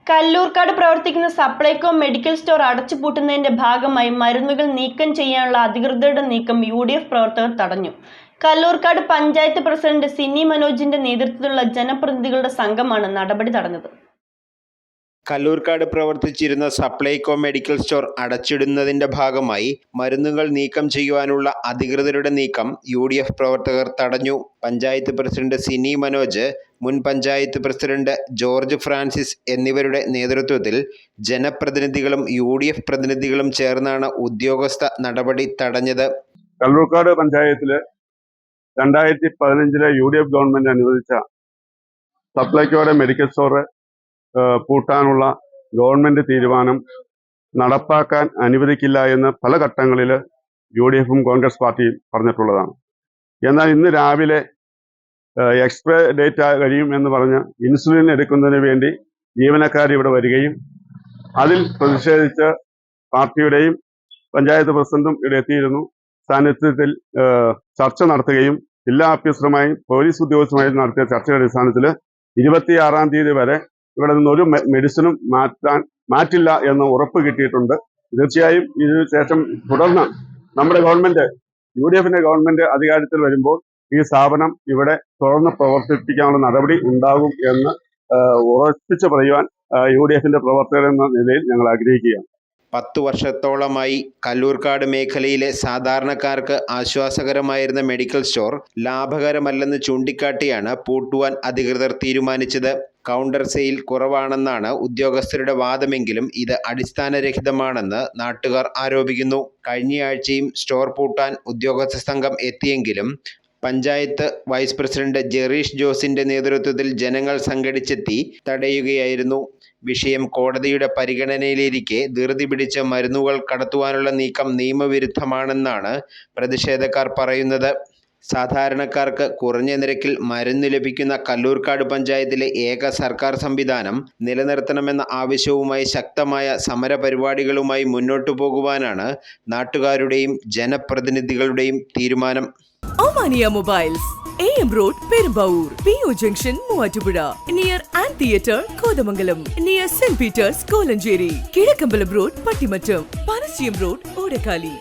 കല്ലൂർക്കാട് പ്രവർത്തിക്കുന്ന Supplyco medical store അടച്ചുപൂട്ടുന്നതിന്റെ ഭാഗമായി മരുന്നുകൾ നീക്കം ചെയ്യാനുള്ള അധികൃതരുടെ നീക്കം യുഡിഎഫ് പ്രവർത്തകർ തടഞ്ഞു. കല്ലൂർക്കാട് പഞ്ചായത്ത് പ്രസിഡന്റ് സിനി മനോജിന്റെ നേതൃത്വത്തിലുള്ള ജനപ്രതിനിധികളുടെ സംഘമാണ് നടപടി തടഞ്ഞത്. കല്ലൂർക്കാട് പ്രവർത്തിച്ചിരുന്ന സപ്ലൈകോ മെഡിക്കൽ സ്റ്റോർ അടച്ചിടുന്നതിന്റെ ഭാഗമായി മരുന്നുകൾ നീക്കം ചെയ്യുവാനുള്ള അധികൃതരുടെ നീക്കം യുഡിഎഫ് പ്രവർത്തകർ തടഞ്ഞു. പഞ്ചായത്ത് പ്രസിഡന്റ് സിനി മനോജ്, മുൻ പഞ്ചായത്ത് പ്രസിഡന്റ് ജോർജ് ഫ്രാൻസിസ് എന്നിവരുടെ നേതൃത്വത്തിൽ ജനപ്രതിനിധികളും യുഡിഎഫ് പ്രതിനിധികളും ചേർന്നാണ് ഉദ്യോഗസ്ഥ നടപടി തടഞ്ഞത്. കല്ലൂർക്കാട് പഞ്ചായത്തില് 2015 യുഡിഎഫ് ഗവൺമെന്റ് അനുവദിച്ച സപ്ലൈകോയുടെ മെഡിക്കൽ സ്റ്റോർ പൂട്ടാനുള്ള ഗവൺമെന്റ് തീരുമാനം നടപ്പാക്കാൻ അനുവദിക്കില്ല എന്ന് പല ഘട്ടങ്ങളിൽ യുഡിഎഫും കോൺഗ്രസ് പാർട്ടിയും പറഞ്ഞിട്ടുള്ളതാണ്. എന്നാൽ ഇന്ന് രാവിലെ എക്സ്പയർ ഡേറ്റ് കഴിയും എന്ന് പറഞ്ഞ് ഇൻസുലിൻ എടുക്കുന്നതിന് വേണ്ടി ജീവനക്കാർ ഇവിടെ വരികയും അതിൽ പ്രതിഷേധിച്ച് പാർട്ടിയുടെയും പഞ്ചായത്ത് പ്രസിഡന്റും ഇവിടെ എത്തിയിരുന്നു. സാന്നിധ്യത്തിൽ ചർച്ച നടത്തുകയും ജില്ലാ ഓഫീസറുമായും പോലീസ് ഉദ്യോഗസ്ഥരുമായും നടത്തിയ ചർച്ചയുടെ അടിസ്ഥാനത്തിൽ 26-ാം തീയതി വരെ ഇവിടെ നിന്നൊരു മെഡിസിനും മാറ്റില്ല എന്ന് ഉറപ്പ് കിട്ടിയിട്ടുണ്ട്. തീർച്ചയായും ഇതിനു ശേഷം തുടർന്ന് നമ്മുടെ ഗവൺമെന്റ് യുഡിഎഫിന്റെ ഗവൺമെന്റ് അധികാരത്തിൽ വരുമ്പോൾ ഈ സ്ഥാപനം ഇവിടെ തുറന്ന് പ്രവർത്തിപ്പിക്കാനുള്ള നടപടി ഉണ്ടാകും എന്ന് ഉറപ്പിച്ച് പറയുവാൻ യുഡിഎഫിന്റെ പ്രവർത്തകർ എന്ന നിലയിൽ ഞങ്ങൾ ആഗ്രഹിക്കുകയാണ്. 10 വർഷത്തോളമായി കല്ലൂർക്കാട് മേഖലയിലെ സാധാരണക്കാർക്ക് ആശ്വാസകരമായിരുന്ന മെഡിക്കൽ സ്റ്റോർ ലാഭകരമല്ലെന്ന് ചൂണ്ടിക്കാട്ടിയാണ് പൂട്ടുവാൻ അധികൃതർ തീരുമാനിച്ചത്. കൗണ്ടർ സെയിൽ കുറവാണെന്നാണ് ഉദ്യോഗസ്ഥരുടെ വാദമെങ്കിലും ഇത് അടിസ്ഥാനരഹിതമാണെന്ന് നാട്ടുകാർ ആരോപിക്കുന്നു. കഴിഞ്ഞയാഴ്ചയും സ്റ്റോർ പൂട്ടാൻ ഉദ്യോഗസ്ഥ സംഘം എത്തിയെങ്കിലും പഞ്ചായത്ത് വൈസ് പ്രസിഡന്റ് ജെറീഷ് ജോസിന്റെ നേതൃത്വത്തിൽ ജനങ്ങൾ സംഘടിച്ചെത്തി തടയുകയായിരുന്നു. വിഷയം കോടതിയുടെ പരിഗണനയിലിരിക്കെ ധൃതി പിടിച്ച് മരുന്നുകൾ കടത്തുവാനുള്ള നീക്കം നിയമവിരുദ്ധമാണെന്നാണ് പ്രതിഷേധക്കാർ പറയുന്നത്. സാധാരണക്കാർക്ക് കുറഞ്ഞ നിരക്കിൽ മരുന്ന് ലഭിക്കുന്ന കല്ലൂർക്കാട് പഞ്ചായത്തിലെ ഏക സർക്കാർ സംവിധാനം നിലനിർത്തണമെന്ന ആവശ്യവുമായി ശക്തമായ സമരപരിപാടികളുമായി മുന്നോട്ടു പോകുവാനാണ് നാട്ടുകാരുടെയും ജനപ്രതിനിധികളുടെയും തീരുമാനം. Omania Mobiles, AM Road, Perambur, PO Junction, Muatupura, near Ant Theatre, Kodamangalam, near St. Peter's, Kolanjeri, Kidakkambalam Road, Pattimattam, Panasiyam Road, Odakali.